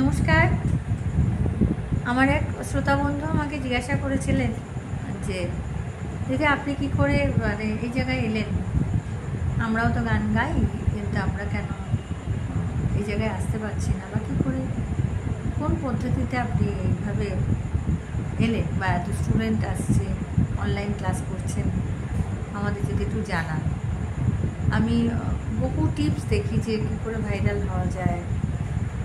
নমস্কার। আমার এক শ্রোতা বন্ধু আমাকে জিজ্ঞাসা করেছিলেন যে দিদি আপনি কি করে মানে এই জায়গায় এলেন, আমরাও তো গান গাই কিন্তু আমরা কেন এই জায়গায় আসতে পারছি না, বা কী করে কোন পদ্ধতিতে আপনি এইভাবে এলেন, বা এত স্টুডেন্ট আসছে অনলাইন ক্লাস করছেন, আমাদের যদি একটু জানান। আমি বহু টিপস দেখি যে কী করে ভাইরাল হওয়া যায়।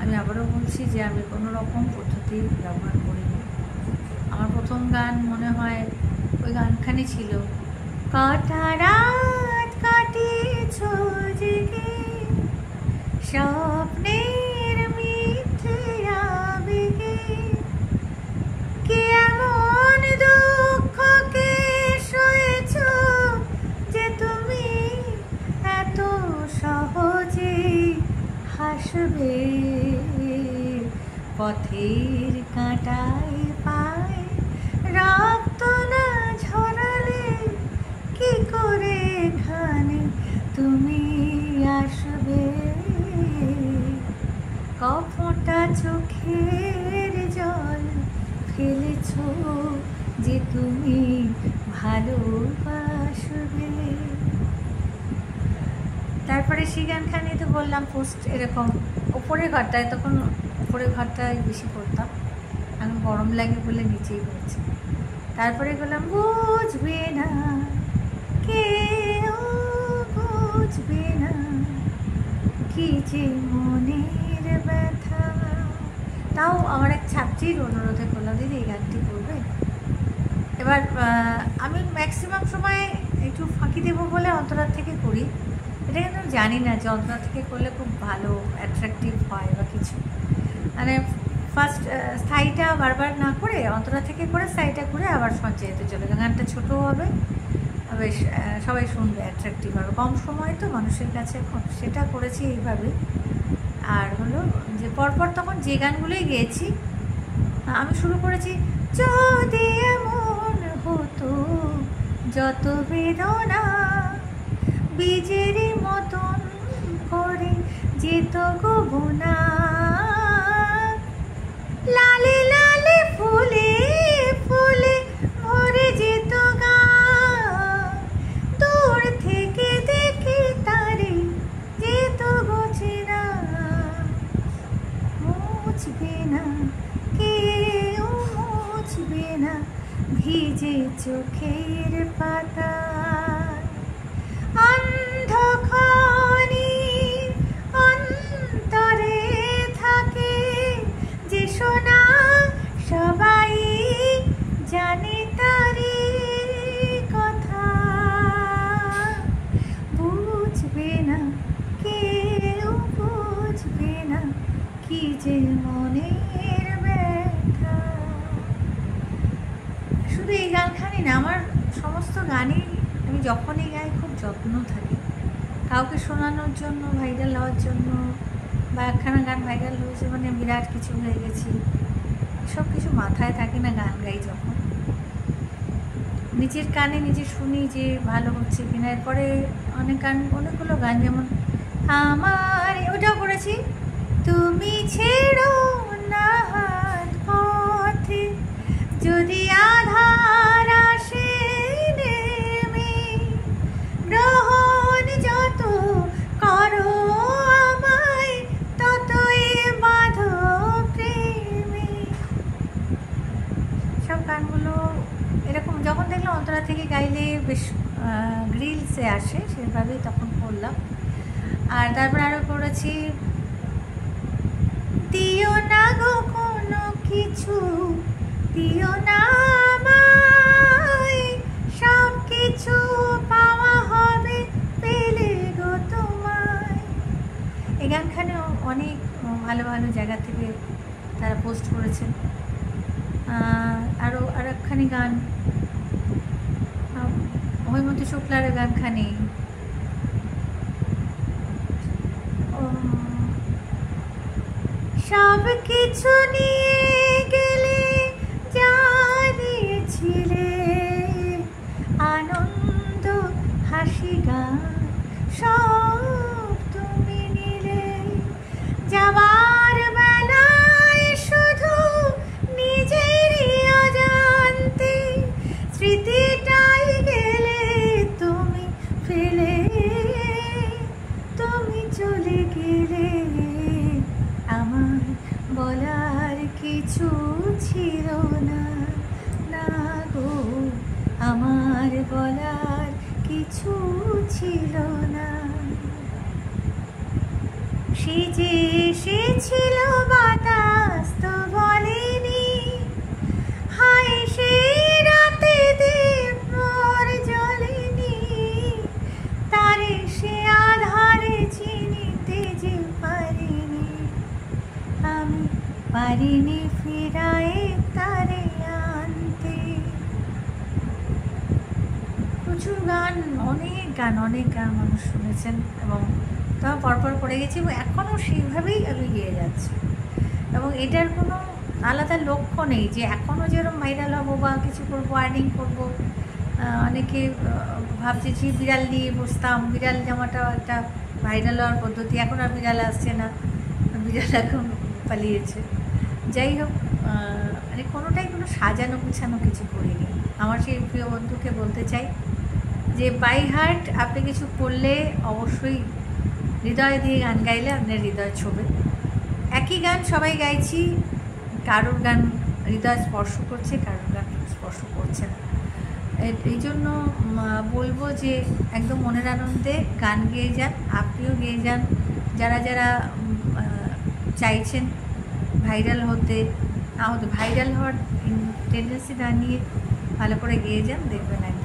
আমি আবারও বলছি যে আমি কোনো রকম পদ্ধতি ব্যবহার করিনি। আমার প্রথম গান মনে হয় ওই গানখানি ছিল, কটা রাত কাটিয়েছ জেগে স্বপ্নের মিথ্যে আবেগে, কেমন দুঃখকে সয়েছ যে তুমি এত সহজে হাসবে, পথের কাঁটায় পায় রক্ত না ঝরালে কি করে এখানে তুমি আসবে, কপটা চোখের জল ফেলেছ যে তুমি ভালোবাসবে। তারপরে সেই গানখানি তো বললাম পোস্ট এরকম উপরের ঘরটায়, তখন উপরের ঘরটায় বেশি করতাম, এখন গরম লাগে বলে নিচেই করছি। তারপরে বললাম বুঝবে না কেউ, বুঝবে না কি যে মনের ব্যথা। তাও আমার এক ছাত্রীর অনুরোধে করলাম, দিদি এই গানটি করবে। এবার আমি ম্যাক্সিমাম সময় একটু ফাঁকি দেবো বলে অন্তরার থেকে করি। এটা কিন্তু জানি না যে অন্তরা থেকে করলে খুব ভালো অ্যাট্রাকটিভ হয় বা কিছু, মানে ফার্স্ট স্থায়ীটা বারবার না করে অন্তরা থেকে করে স্থায়ীটা করে আবার সঞ্চয়তে চলে যায়। গানটা ছোটো হবে, বেশ সবাই শুনবে, অ্যাট্রাকটিভ হবে, কম সময় তো মানুষের কাছে, এখন সেটা করেছি এইভাবে। আর হলো যে পরপর তখন যে গানগুলোই গেয়েছি আমি শুরু করেছি, যদি এমন হতো যত বেদনা বীজের মতন করে যেত গোবনা, লালে লালে ফুলে ফুলে ভরে যেত গা, দূর থেকে দেখে তারে যেত গোছে না, মুছবে না কেউ, মুছবে না ভিজে চোখের পাতা, অন্ধকারে অন্তরে থাকে যে সোনা, সবাই জানে তারি কথা, বুঝবে না কেউ, বুঝবে না কি যে মনের ব্যথা। শুধু এই গানখানি না, আমার সমস্ত গানই আমি যখনই গাই খুব যত্ন থাকি, কাউকে শোনানোর জন্য, ভাইরাল হওয়ার জন্য, বা একখানা গান ভাইরাল হয়েছে মানে বিরাট কিছু হয়ে গেছি, সব কিছু মাথায় থাকে না। গান গাই যখন নিজের কানে নিজে শুনি যে ভালো হচ্ছে কিনা, এরপরে অনেক গান, অনেকগুলো গান যেমন আমার, ওটাও করেছি, তুমি ছেড়ো না হাত পথে যদি আধার আসে নেমে, গ্রহণ যত করো আমায় ততই বাঁধো প্রেমে। সব গানগুলো এরকম যখন দেখলাম অন্তরা থেকে গাইলে বেশ গ্রিলসে আসে, সেভাবেই তখন করলাম। আর তারপর আরও করেছি, দিও না গো কোনো কিছু, দিও না আমায়, সব কিছু পাওয়া হবে পেলে গো তোমায়। এই গানখানেও অনেক ভালো ভালো জায়গা থেকে তারা পোস্ট করেছেন। আরও আর একখানি গান হৈমন্তী শুক্লার গানখানি, সব কিছু নিয়ে গেলে যা দিয়েছিলে আনন্দ হাসি গান, সব তুমি নিলে যাবার বেলায় বলার কিছু ছিল না, না গো আমার বলার কিছু ছিল না। সে যে এসেছিল বাতাস তো বলেনি, হায় সেই রাতে দীপ মোর জ্বলেনি, তারে সে আধারে চিনিতে যে পারিনি, আমি পারিনি ফিরায়ে তারে আনতে। প্রচুর গান, অনেক গান মানুষ শুনেছেন এবং তাও পরপর পড়ে গেছি এবং এখনও সেইভাবেই আমি গিয়ে যাচ্ছি। এবং এটার কোনো আলাদা লক্ষ্য নেই যে এখনও যেরকম ভাইরাল হবো বা কিছু করবো, আর্নিং করবো। অনেকে ভাবছে যে বিড়াল নিয়ে বসতাম, বিড়াল জামাটা একটা ভাইরাল হওয়ার পদ্ধতি, এখন আর বিড়াল আসছে না, বিড়াল এখন পালিয়েছে। যাই হোক, মানে কোনোটাই কোনো সাজানো গুছানো কিছু করিনি। আমার সেই প্রিয় বন্ধুকে বলতে চাই যে বাই হার্ট আপনি কিছু করলে অবশ্যই হৃদয় দিয়ে গান গাইলে আপনার হৃদয় ছোবে। একই গান সবাই গাইছি, কারোর গান হৃদয় স্পর্শ করছে, কারোর গান স্পর্শ করছে না। এই জন্য বলবো যে একদম মনের আনন্দে গান গেয়ে যান, আপনিও গেয়ে যান। যারা যারা চাইছেন ভাইরাল হতে, না হতে ভাইরাল হওয়ার টেন্ডেন্সি না নিয়ে ভালো করে গেয়ে যান, দেখবেন একদম